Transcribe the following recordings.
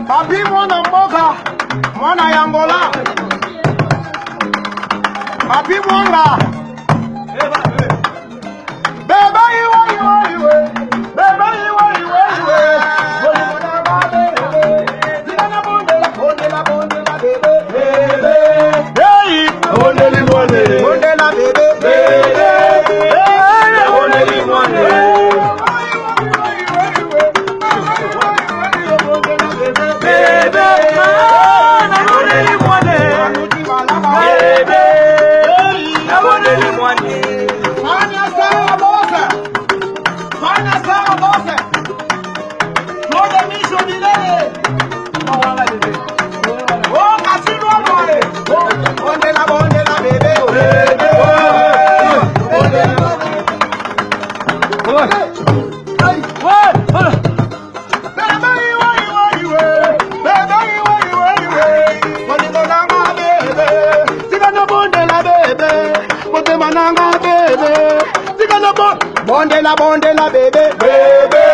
Papi mwana mboka, mwana ya Angola. Papi mwanga. Beba iwe iwe iwe. Beba iwe iwe iwe. Zina bonde la bebe. Bebe. Hey, bonde li bonde. Bonde la bebe. Bebe. Hey, bonde li bonde. Bonde la bebe, bebe,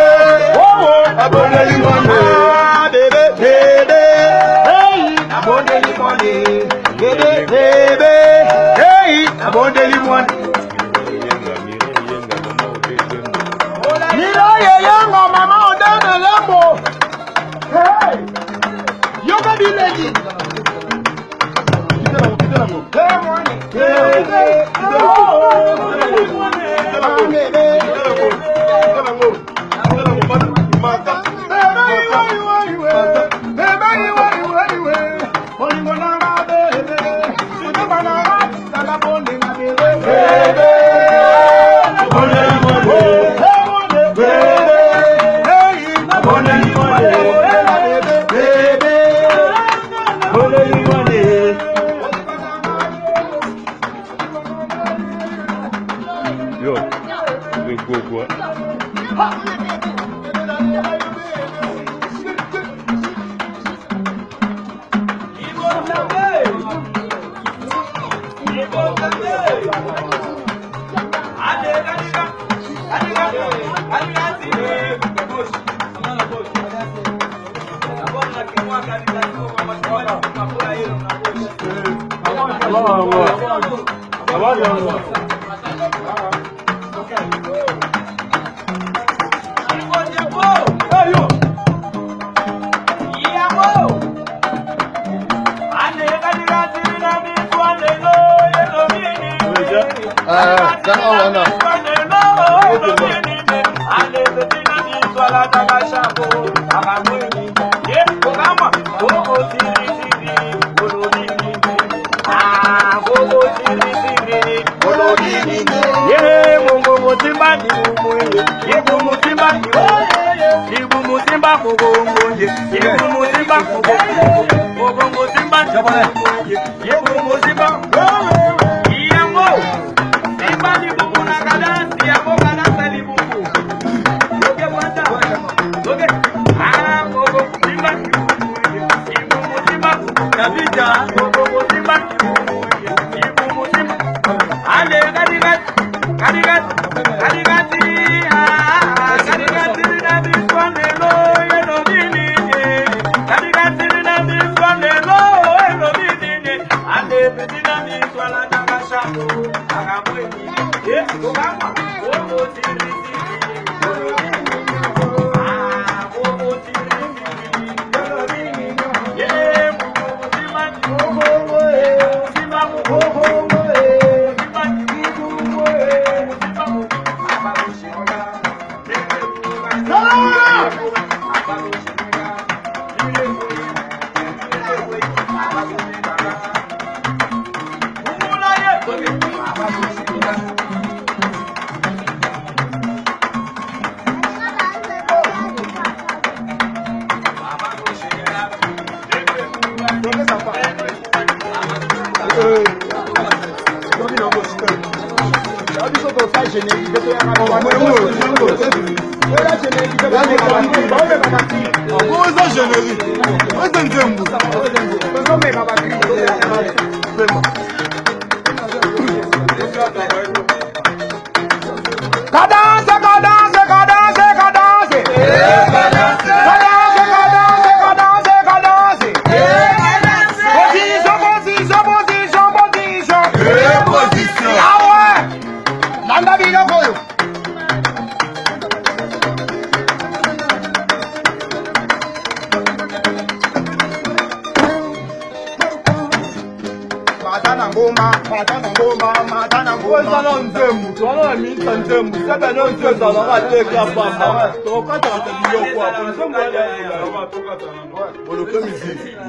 oh, bonde li bonde, bebe, bebe, hey, bonde li bonde, bebe, bebe, hey, bonde li bonde. Nilo ye yanga mama odana lembo, hey, yoga di lady.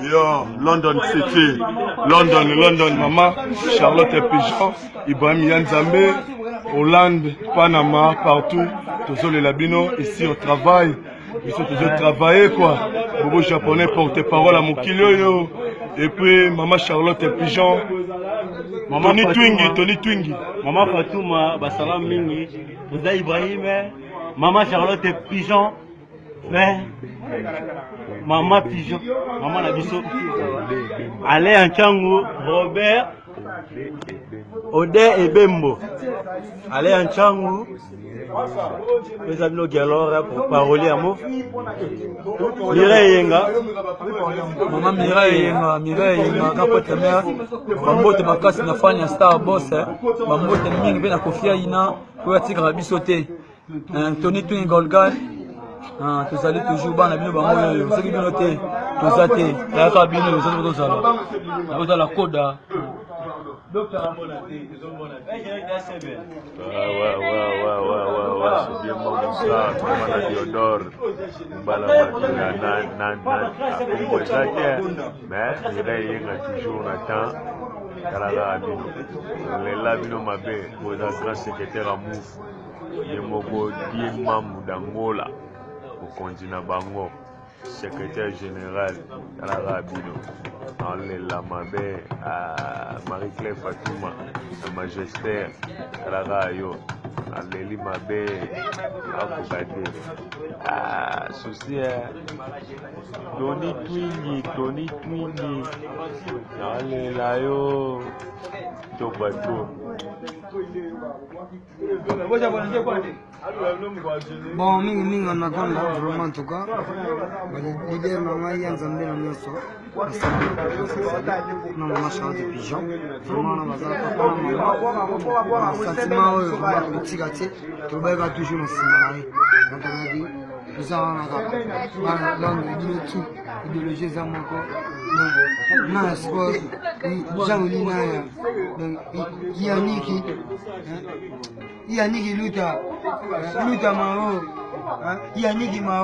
Yo, London City, London, Mama, Charlotte Pigeon, Ibrahim Yanzambe, Hollande, Panama, partout, tous les labino, ici au travail, ils sont tous travailler quoi. Bobo japonais porte-parole à Mokilio yo, et puis Maman Charlotte Pigeon, Tony Twingi, Maman Fatouma, Bassalam Mingi, Ouza Ibrahim, Maman Charlotte Pigeon, Maman Pigeon, Maman Nabiso, Alain Anchango, Robert, Ode et Bembo, Alain Anchango, les amis qui alors pour parler à moi, Mireille Yenga, Maman Mireille Yenga, capote mère, Mambote Makasi na fanya star boss, Mambote mingi bena kofia ina, pour attirer la bisoté, Tony Twin Golgal. Tous allez toujours bas, nous avons ce qui vient noter, tous allez, la cabine, nous sommes tous là. Nous avons la code. Ouais, c'est bien bon ça, comme la Diodore, mais il y a toujours Nathan, les labino mabé, pour la grand secrétaire à Mouf, il y a Mogo Diemam d'Angola, au continent Bango, secrétaire général à la Rabino, en l'Amabé à Marie-Claire Fatouma, à Magistère à la Rayo, à l'Eli Mabé à Koukade, à Souci, Tony Twingi, à l'Elayo, Tobato. Bon, mingi on a gagné vraiment en tout cas. Leader Maman Yanzambe na nyoso. Non, Maman Charlotte Pigeon. Vraiment na bazala papa maman. Sentiment vraiment petit gâté. Tu vas toujours na simanaï. Donc on a dit nous avons l'angle tout idéologie za moko. Na sport Jean-Louis Naya. Donc Yannick Luta Maro, Yannick Maro.